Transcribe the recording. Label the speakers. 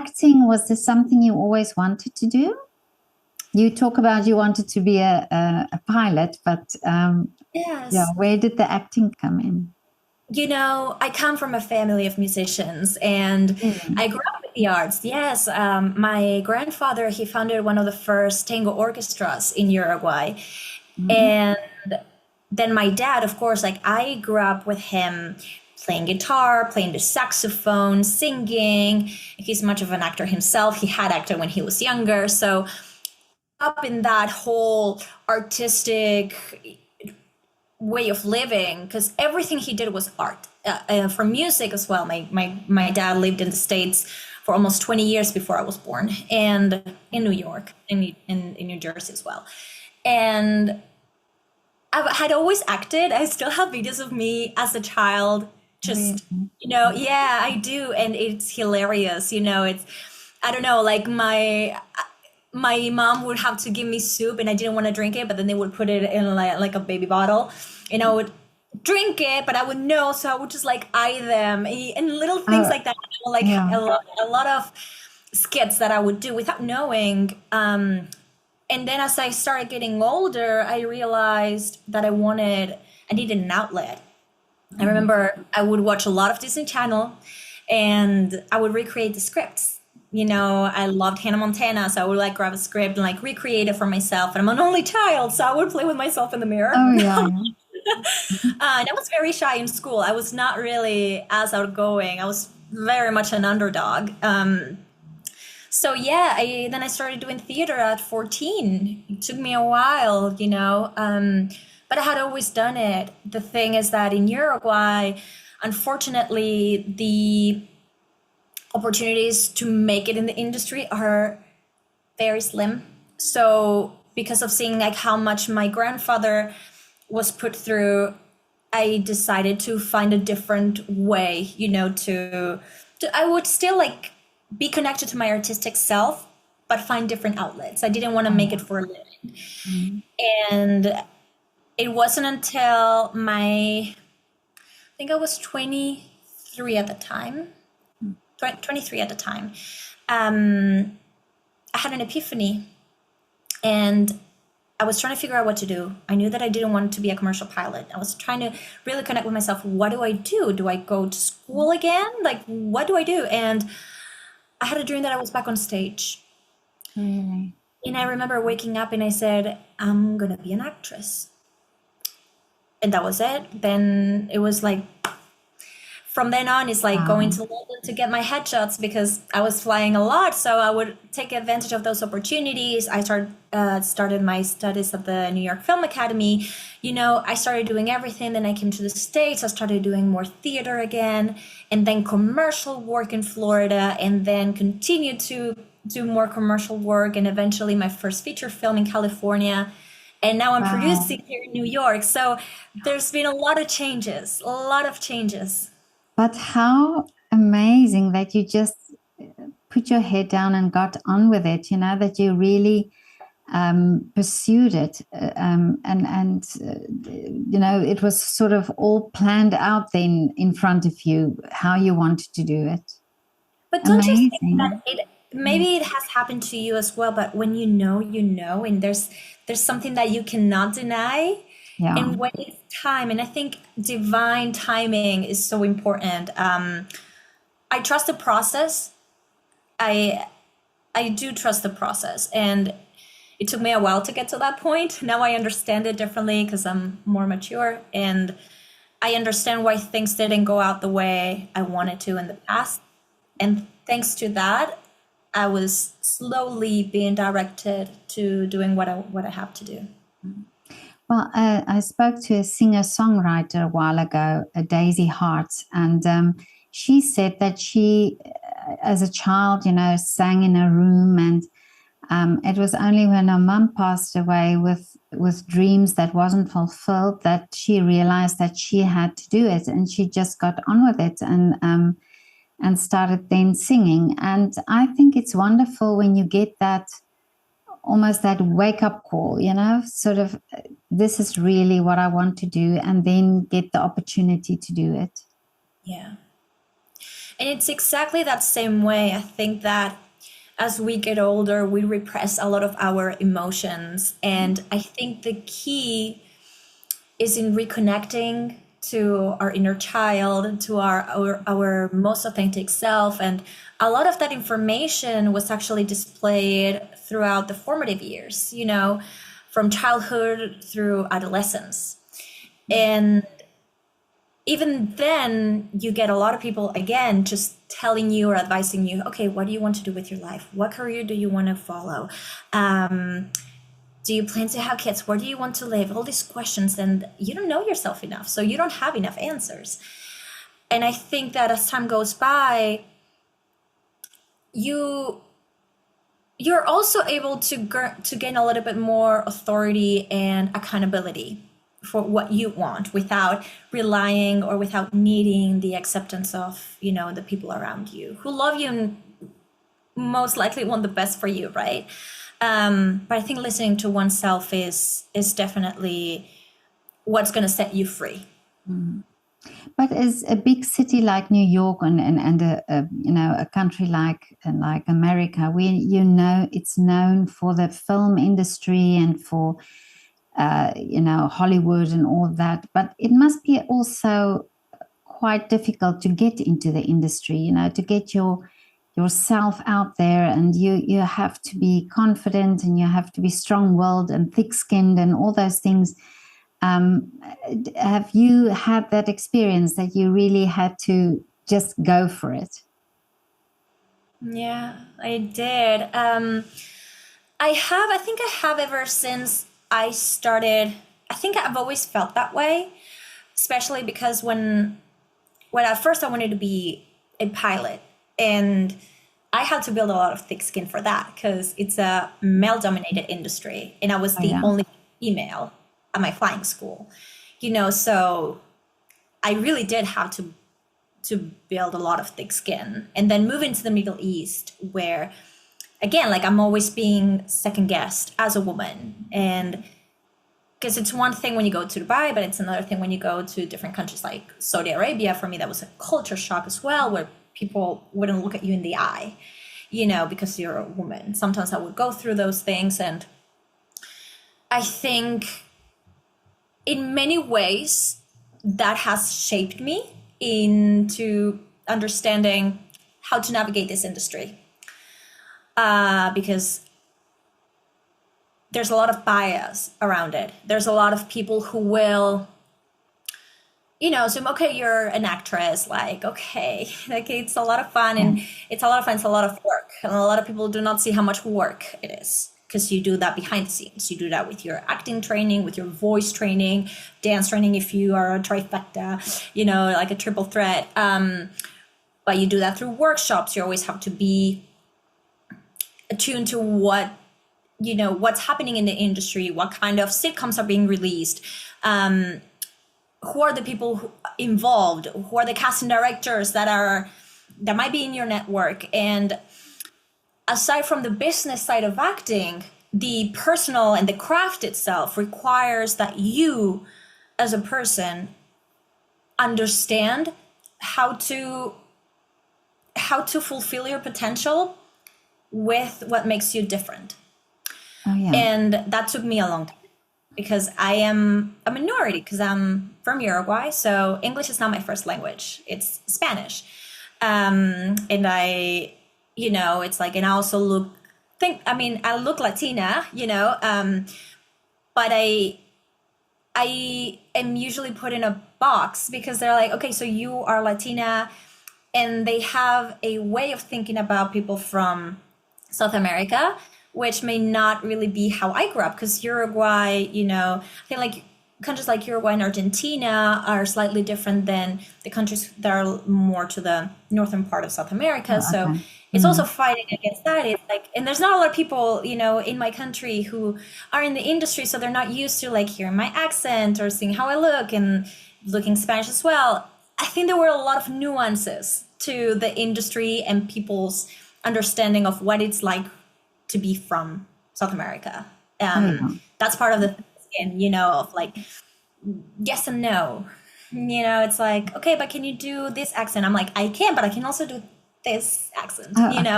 Speaker 1: acting, was this something you always wanted to do? You talk about you wanted to be a pilot, but
Speaker 2: Yes.
Speaker 1: yeah, where did the acting come in?
Speaker 2: I come from a family of musicians, and
Speaker 1: Really?
Speaker 2: I grew up with the arts. Yes, my grandfather, he founded one of the first tango orchestras in Uruguay.
Speaker 1: Mhm.
Speaker 2: And then my dad, of course, like I grew up with him playing guitar, playing the saxophone, singing. He's much of an actor himself. He had acted when he was younger. So up in that whole artistic way of living, because everything he did was art, from music as well. My dad lived in the States for almost 20 years before I was born, and in New York, in New Jersey as well. And I had always acted. I still have videos of me as a child.
Speaker 1: Really?
Speaker 2: Just, yeah, I do. And it's hilarious. It's, I don't know, like my mom would have to give me soup and I didn't want to drink it, but then they would put it in like a baby bottle and I would drink it, but I would know. So I would just like eye them and little things
Speaker 1: Oh,
Speaker 2: like that, like
Speaker 1: yeah.
Speaker 2: a lot of skits that I would do without knowing. And then as I started getting older, I realized that I needed an outlet. I remember I would watch a lot of Disney Channel and I would recreate the scripts. I loved Hannah Montana, so I would like grab a script and like recreate it for myself. And I'm an only child, so I would play with myself in the mirror.
Speaker 1: Oh, yeah.
Speaker 2: And I was very shy in school. I was not really as outgoing. I was very much an underdog. So yeah, then I started doing theater at 14. It took me a while, but I had always done it. The thing is that in Uruguay, unfortunately, the opportunities to make it in the industry are very slim. So because of seeing like how much my grandfather was put through, I decided to find a different way, to I would still like be connected to my artistic self, but find different outlets. I didn't want to make it for a living.
Speaker 1: Mhm.
Speaker 2: And it wasn't until I think I was 23 at the time, 23 at the time, I had an epiphany and I was trying to figure out what to do. I knew that I didn't want to be a commercial pilot. I was trying to really connect with myself. What do I do? Do I go to school again? Like, what do I do? And I had a dream that I was back on stage.
Speaker 1: Really?
Speaker 2: And I remember waking up and I said, I'm going to be an actress. And that was it. Then it was like, from then on, it's like going
Speaker 1: Wow.
Speaker 2: to London to get my headshots because I was flying a lot. So I would take advantage of those opportunities. I started my studies at the New York Film Academy. I started doing everything. Then I came to the States. I started doing more theater again, and then commercial work in Florida, and then continued to do more commercial work, and eventually my first feature film in California. And now I'm
Speaker 1: Wow.
Speaker 2: producing here in New York. So there's been a lot of changes, a lot of changes.
Speaker 1: But how amazing that you just put your head down and got on with it, that you really pursued it. It was sort of all planned out then in front of you, how you wanted to do it.
Speaker 2: But don't you think that
Speaker 1: Amazing.
Speaker 2: maybe it has happened to you as well, but when you know, and there's something that you cannot deny,
Speaker 1: Yeah.
Speaker 2: and when it's time, and I think divine timing is so important. I trust the process. I I do trust the process, and it took me a while to get to that point. Now I understand it differently because I'm more mature, and I understand why things didn't go out the way I wanted to in the past. And thanks to that, I was slowly being directed to doing what I have to do.
Speaker 1: Well, I spoke to a singer-songwriter a while ago, Daisy Hart, and she said that she, as a child, sang in a room, and it was only when her mum passed away with dreams that wasn't fulfilled that she realized that she had to do it, and she just got on with it and started then singing. And I think it's wonderful when you get that, almost that wake up call, sort of, this is really what I want to do, and then get the opportunity to do it.
Speaker 2: Yeah. And it's exactly that same way. I think that as we get older, we repress a lot of our emotions. And I think the key is in reconnecting to our inner child, to our most authentic self. And a lot of that information was actually displayed throughout the formative years, you know, from childhood through adolescence. And even then, you get a lot of people, again, just telling you or advising you, okay, what do you want to do with your life? What career do you want to follow? Do you plan to have kids? Where do you want to live? All these questions, and you don't know yourself enough, so you don't have enough answers. And I think that as time goes by, you're also able to gain a little bit more authority and accountability for what you want without relying or without needing the acceptance of, you know, the people around you who love you and most likely want the best for you, right? But I think listening to oneself is definitely what's going to set you free.
Speaker 1: But as a big city like New York and a you know, a country like America, you know, it's known for the film industry and for you know, Hollywood and all that. But it must be also quite difficult to get into the industry, you know, to get yourself out there, and you have to be confident and you have to be strong-willed and thick-skinned and all those things. Have you had that experience that you really had to just go for it?
Speaker 2: Yeah, I did. I think I have ever since I started. I think I've always felt that way, especially because when at first I wanted to be a pilot, and I had to build a lot of thick skin for that because it's a male-dominated industry, and I was the only female at my flying school, you know, so I really did have to build a lot of thick skin, and then move into the Middle East where, again, like I'm always being second guessed as a woman. And because it's one thing when you go to Dubai, but it's another thing when you go to different countries like Saudi Arabia. For me, that was a culture shock as well, where people wouldn't look at you in the eye, you know, because you're a woman. Sometimes I would go through those things. And I think in many ways that has shaped me into understanding how to navigate this industry. Because there's a lot of bias around it. There's a lot of people who will, you know, assume, okay, you're an actress, like, okay, like it's a lot of fun, and it's a lot of work. And a lot of people do not see how much work it is, because you do that behind the scenes. You do that with your acting training, with your voice training, dance training if you are a trifecta, you know, like a triple threat. But you do that through workshops. You always have to be attuned to what, you know, what's happening in the industry, what kind of sitcoms are being released, who are the people involved, who are the casting directors that might be in your network. And aside from the business side of acting, the personal and the craft itself requires that you as a person understand how to fulfill your potential with what makes you different.
Speaker 1: Oh, yeah.
Speaker 2: And that took me a long time, because I am a minority, because I'm from Uruguay. So English is not my first language. It's Spanish. And I, you know, it's like, and I also I look Latina, you know, but I am usually put in a box because they're like, okay, so you are Latina, and they have a way of thinking about people from South America, which may not really be how I grew up, because Uruguay, you know, I think like countries like Uruguay and Argentina are slightly different than the countries that are more to the northern part of South America. So it's also fighting against that. It's like, and there's not a lot of people, you know, in my country who are in the industry, so they're not used to like hearing my accent or seeing how I look and looking Spanish as well. I think there were a lot of nuances to the industry and people's understanding of what it's like to be from South America. That's part of the skin, you know, of like yes and no. it's like, okay, but can you do this accent? I'm like, I can, but I can also do this accent,
Speaker 1: Oh,